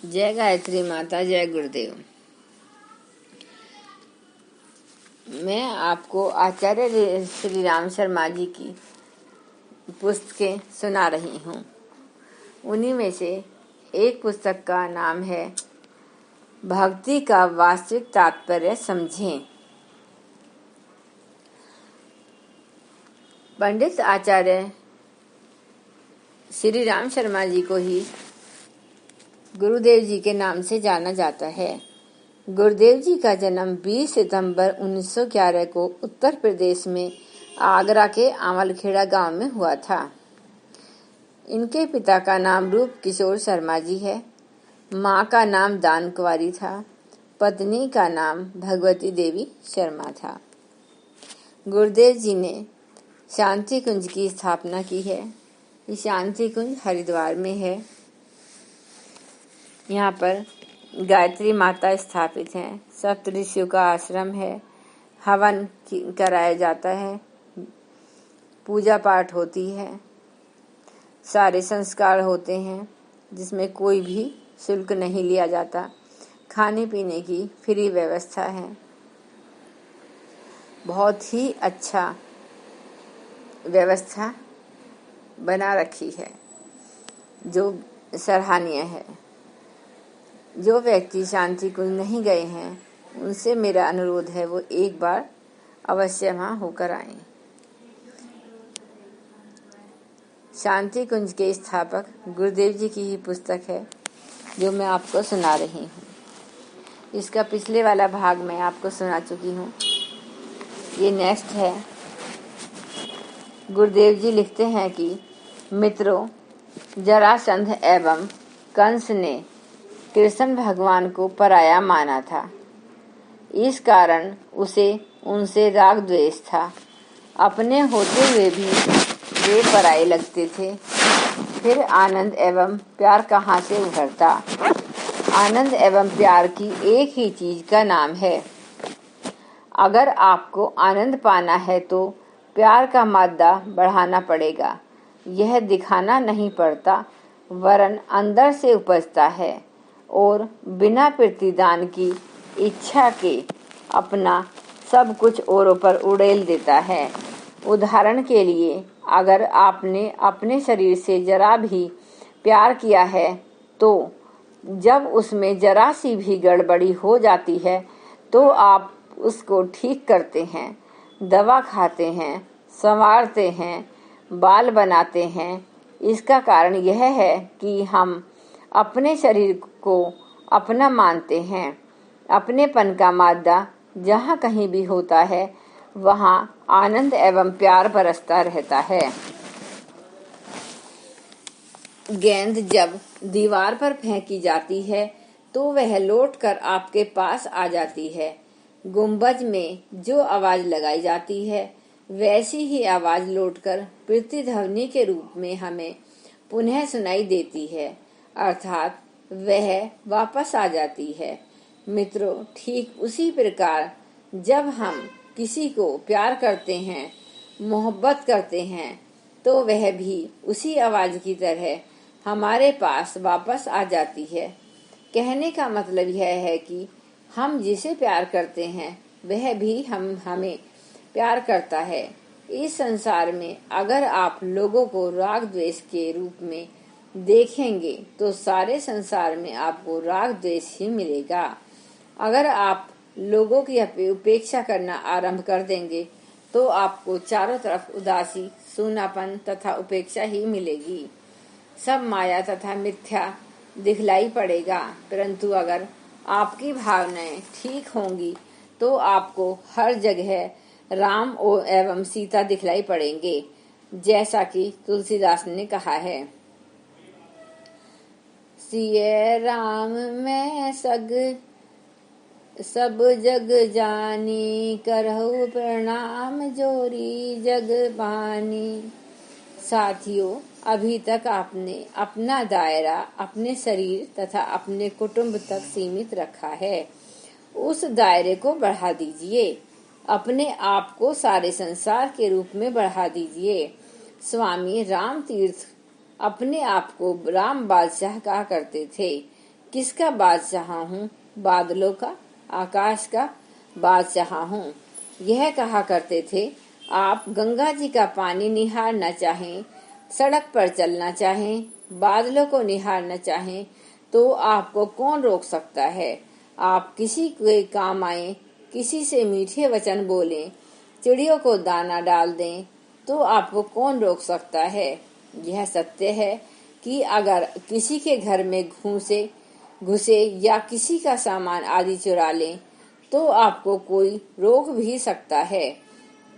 जय गायत्री माता, जय गुरुदेव। मैं आपको आचार्य श्री राम शर्मा जी की पुस्तकें सुना रही हूँ। उन्हीं में से एक पुस्तक का नाम है भक्ति का वास्तविक तात्पर्य समझें। पंडित आचार्य श्री राम शर्मा जी को ही गुरुदेव जी के नाम से जाना जाता है। गुरुदेव जी का जन्म 20 सितंबर 1911 को उत्तर प्रदेश में आगरा के आमलखेड़ा गांव में हुआ था। इनके पिता का नाम रूप किशोर शर्मा जी है। माँ का नाम दान कुंवारी था। पत्नी का नाम भगवती देवी शर्मा था। गुरुदेव जी ने शांति कुंज की स्थापना की है। ये शांति कुंज हरिद्वार में है। यहाँ पर गायत्री माता स्थापित हैं। सप्तऋषियों का आश्रम है। हवन कराया जाता है। पूजा पाठ होती है। सारे संस्कार होते हैं जिसमें कोई भी शुल्क नहीं लिया जाता। खाने पीने की फ्री व्यवस्था है। बहुत ही अच्छा व्यवस्था बना रखी है जो सराहनीय है। जो व्यक्ति शांति कुंज नहीं गए हैं उनसे मेरा अनुरोध है वो एक बार अवश्य वहाँ होकर आएं। शांति कुंज के स्थापक गुरुदेव जी की ही पुस्तक है जो मैं आपको सुना रही हूँ। इसका पिछले वाला भाग मैं आपको सुना चुकी हूँ। ये नेक्स्ट है। गुरुदेव जी लिखते हैं कि मित्रों, जरासंध एवं कंस ने कृष्ण भगवान को पराया माना था। इस कारण उसे उनसे राग द्वेष था। अपने होते हुए भी वे पराये लगते थे। फिर आनंद एवं प्यार कहाँ से उभरता? आनंद एवं प्यार की एक ही चीज का नाम है। अगर आपको आनंद पाना है तो प्यार का मादा बढ़ाना पड़ेगा। यह दिखाना नहीं पड़ता वरन अंदर से उपजता है और बिना प्रतिदान की इच्छा के अपना सब कुछ औरों पर उड़ेल देता है। उदाहरण के लिए, अगर आपने अपने शरीर से जरा भी प्यार किया है तो जब उसमें जरा सी भी गड़बड़ी हो जाती है तो आप उसको ठीक करते हैं, दवा खाते हैं, संवारते हैं, बाल बनाते हैं। इसका कारण यह है कि हम अपने शरीर को अपना मानते हैं। अपनेपन का मादा जहाँ कहीं भी होता है वहाँ आनंद एवं प्यार बरसता रहता है। गेंद जब दीवार पर फेंकी जाती है तो वह लौटकर आपके पास आ जाती है। गुंबज में जो आवाज लगाई जाती है वैसी ही आवाज लौटकर प्रतिध्वनि के रूप में हमें पुनः सुनाई देती है, अर्थात वह वापस आ जाती है। मित्रों, ठीक उसी प्रकार जब हम किसी को प्यार करते हैं, मोहब्बत करते हैं तो वह भी उसी आवाज की तरह हमारे पास वापस आ जाती है। कहने का मतलब यह है कि हम जिसे प्यार करते हैं वह भी हमें प्यार करता है। इस संसार में अगर आप लोगों को राग द्वेष के रूप में देखेंगे तो सारे संसार में आपको राग द्वेष ही मिलेगा। अगर आप लोगों की उपेक्षा करना आरंभ कर देंगे तो आपको चारों तरफ उदासी, सूनापन तथा उपेक्षा ही मिलेगी। सब माया तथा मिथ्या दिखलाई पड़ेगा। परंतु अगर आपकी भावनाएं ठीक होंगी तो आपको हर जगह राम एवं सीता दिखलाई पड़ेंगे, जैसा कि तुलसीदास ने कहा है। सिय राम मैं सब जग जानी, करहु प्रणाम जोरी जग बानी। साथियों, अभी तक आपने अपना दायरा अपने शरीर तथा अपने कुटुंब तक सीमित रखा है। उस दायरे को बढ़ा दीजिए। अपने आप को सारे संसार के रूप में बढ़ा दीजिए। स्वामी राम तीर्थ अपने आप को राम बादशाह कहा करते थे। किसका बादशाह हूँ? बादलों का, आकाश का बादशाह हूँ। यह कहा करते थे। आप गंगा जी का पानी निहारना चाहें, सड़क पर चलना चाहें, बादलों को निहारना चाहें, तो आपको कौन रोक सकता है? आप किसी के काम आए, किसी से मीठे वचन बोलें, चिड़ियों को दाना डाल दें, तो आपको कौन रोक सकता है? यह सत्य है कि अगर किसी के घर में घुसे या किसी का सामान आदि चुरा लें, तो आपको कोई रोक भी सकता है,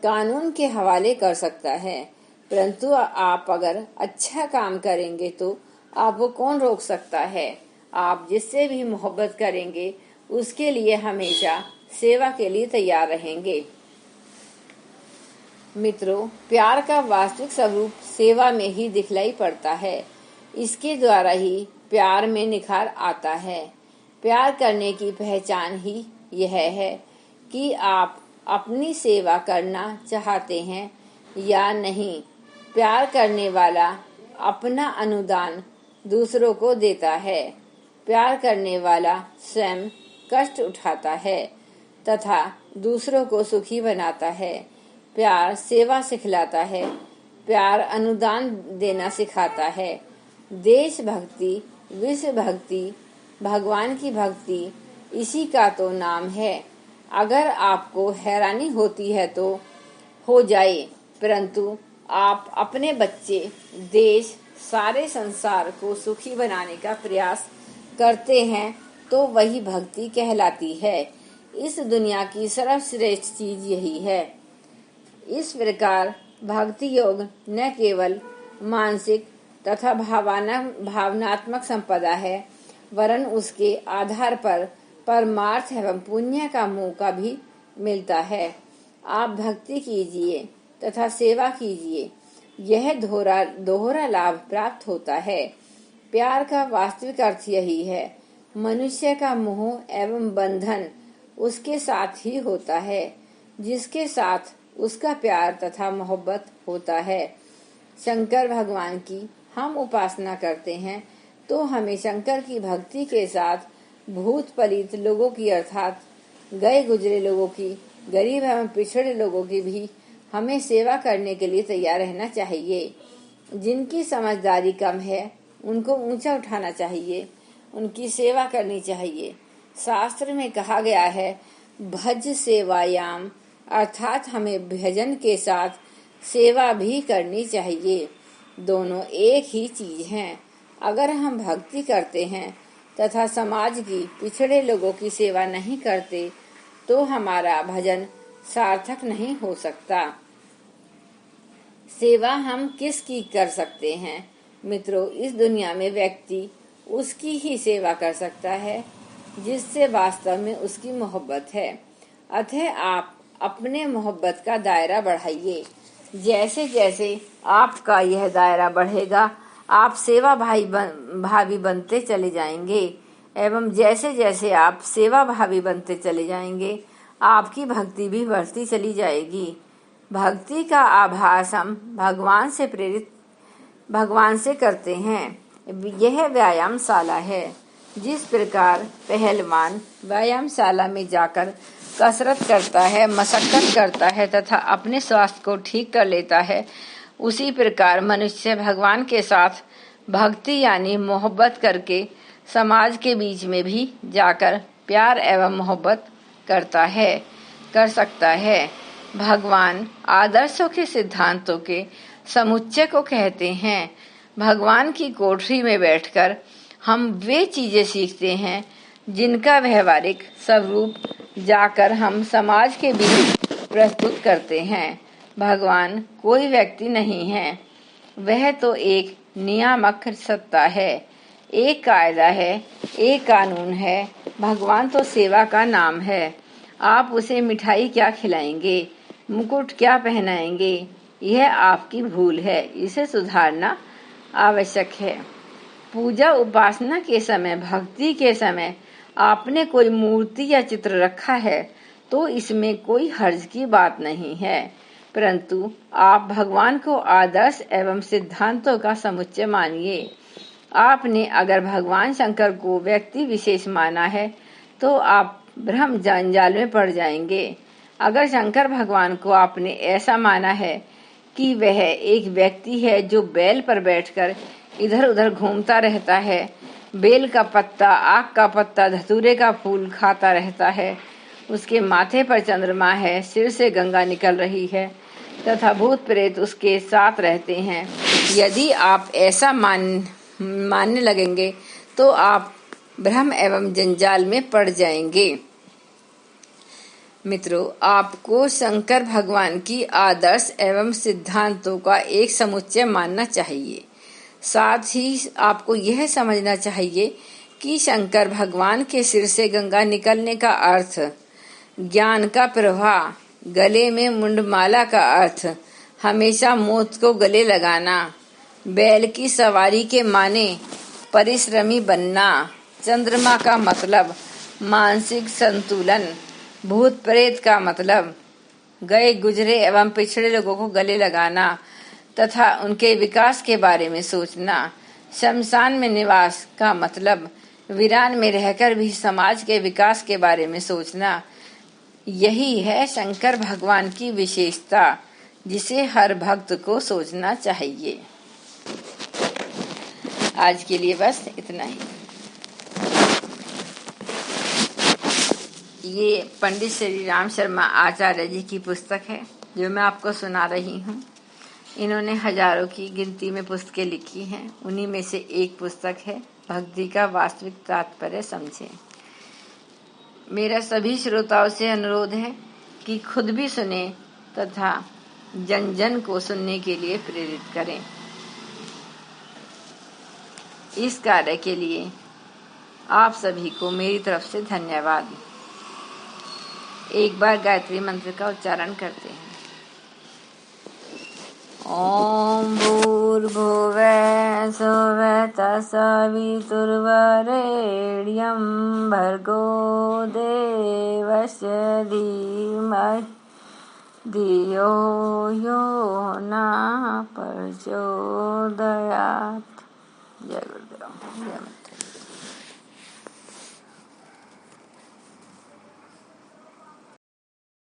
कानून के हवाले कर सकता है। परंतु आप अगर अच्छा काम करेंगे तो आपको कौन रोक सकता है? आप जिससे भी मोहब्बत करेंगे उसके लिए हमेशा सेवा के लिए तैयार रहेंगे। मित्रों, प्यार का वास्तविक स्वरूप सेवा में ही दिखलाई पड़ता है। इसके द्वारा ही प्यार में निखार आता है। प्यार करने की पहचान ही यह है कि आप अपनी सेवा करना चाहते हैं या नहीं। प्यार करने वाला अपना अनुदान दूसरों को देता है। प्यार करने वाला स्वयं कष्ट उठाता है तथा दूसरों को सुखी बनाता है। प्यार सेवा सिखलाता है। प्यार अनुदान देना सिखाता है। देशभक्ति, विश्व भक्ति, भगवान की भक्ति, इसी का तो नाम है। अगर आपको हैरानी होती है तो हो जाए, परंतु आप अपने बच्चे, देश, सारे संसार को सुखी बनाने का प्रयास करते हैं तो वही भक्ति कहलाती है। इस दुनिया की सर्वश्रेष्ठ चीज यही है। इस प्रकार भक्ति योग न केवल मानसिक तथा भावनात्मक संपदा है, वरन उसके आधार पर परमार्थ एवं पुण्य का मौका भी मिलता है। आप भक्ति कीजिए तथा सेवा कीजिए, यह दोहरा लाभ प्राप्त होता है। प्यार का वास्तविक अर्थ यही है। मनुष्य का मोह एवं बंधन उसके साथ ही होता है जिसके साथ उसका प्यार तथा मोहब्बत होता है। शंकर भगवान की हम उपासना करते हैं तो हमें शंकर की भक्ति के साथ भूत पलित लोगों की अर्थात गए गुजरे लोगों की, गरीब एवं पिछड़े लोगों की भी हमें सेवा करने के लिए तैयार रहना चाहिए। जिनकी समझदारी कम है उनको ऊंचा उठाना चाहिए, उनकी सेवा करनी चाहिए। शास्त्र में कहा गया है, भज सेवायाम, अर्थात हमें भजन के साथ सेवा भी करनी चाहिए। दोनों एक ही चीज हैं। अगर हम भक्ति करते हैं तथा समाज की पिछड़े लोगों की सेवा नहीं करते तो हमारा भजन सार्थक नहीं हो सकता। सेवा हम किसकी कर सकते हैं? मित्रों, इस दुनिया में व्यक्ति उसकी ही सेवा कर सकता है जिससे वास्तव में उसकी मोहब्बत है। अतः आप अपने मोहब्बत का दायरा बढ़ाइए। जैसे जैसे आपका यह दायरा बढ़ेगा, आप सेवा भावी बनते चले जाएंगे एवं जैसे जैसे आप सेवा भावी बनते चले जाएंगे, आपकी भक्ति भी बढ़ती चली जाएगी। भक्ति का आभास हम भगवान से करते हैं। यह व्यायामशाला है। जिस प्रकार पहलवान व्यायामशाला में जाकर कसरत करता है, मशक्कत करता है तथा अपने स्वास्थ्य को ठीक कर लेता है, उसी प्रकार मनुष्य भगवान के साथ भक्ति यानी मोहब्बत करके समाज के बीच में भी जाकर प्यार एवं मोहब्बत कर सकता है। भगवान आदर्शों के सिद्धांतों के समुच्चय को कहते हैं। भगवान की कोठरी में बैठकर हम वे चीजें सीखते हैं जिनका व्यवहारिक स्वरूप जाकर हम समाज के बीच प्रस्तुत करते हैं। भगवान कोई व्यक्ति नहीं है, वह तो एक नियामक सत्ता है, एक कायदा है, एक कानून है। भगवान तो सेवा का नाम है। आप उसे मिठाई क्या खिलाएंगे, मुकुट क्या पहनाएंगे, यह आपकी भूल है। इसे सुधारना आवश्यक है। पूजा उपासना के समय, भक्ति के समय आपने कोई मूर्ति या चित्र रखा है तो इसमें कोई हर्ज की बात नहीं है, परंतु आप भगवान को आदर्श एवं सिद्धांतों का समुच्चय मानिए। आपने अगर भगवान शंकर को व्यक्ति विशेष माना है तो आप ब्रह्म जंजाल में पड़ जाएंगे। अगर शंकर भगवान को आपने ऐसा माना है कि वह एक व्यक्ति है जो बैल पर बैठकर इधर उधर घूमता रहता है, बेल का पत्ता, आक का पत्ता, धतूरे का फूल खाता रहता है, उसके माथे पर चंद्रमा है, सिर से गंगा निकल रही है तथा भूत प्रेत उसके साथ रहते हैं, यदि आप ऐसा मानने लगेंगे तो आप भ्रम एवं जंजाल में पड़ जाएंगे। मित्रों, आपको शंकर भगवान की आदर्श एवं सिद्धांतों का एक समुच्चय मानना चाहिए। साथ ही आपको यह समझना चाहिए कि शंकर भगवान के सिर से गंगा निकलने का अर्थ ज्ञान का प्रवाह, गले में मुंडमाला का अर्थ हमेशा मोत को गले लगाना, बैल की सवारी के माने परिश्रमी बनना, चंद्रमा का मतलब मानसिक संतुलन, भूत प्रेत का मतलब गए गुजरे एवं पिछड़े लोगों को गले लगाना तथा उनके विकास के बारे में सोचना, शमशान में निवास का मतलब वीरान में रहकर भी समाज के विकास के बारे में सोचना। यही है शंकर भगवान की विशेषता, जिसे हर भक्त को सोचना चाहिए। आज के लिए बस इतना ही। ये पंडित श्री राम शर्मा आचार्य जी की पुस्तक है जो मैं आपको सुना रही हूँ। इन्होंने हजारों की गिनती में पुस्तकें लिखी हैं, उन्हीं में से एक पुस्तक है भक्ति का वास्तविक तात्पर्य समझें। मेरा सभी श्रोताओं से अनुरोध है कि खुद भी सुने तथा जन जन को सुनने के लिए प्रेरित करें। इस कार्य के लिए आप सभी को मेरी तरफ से धन्यवाद। एक बार गायत्री मंत्र का उच्चारण करते हैं। ओम भूर्भुवः स्वः तत्सवितुर्वरेण्यं भर्गो देवस्य धीमहि धियो यो न प्रचोदयात्। जय गुरुदेव। जय माता।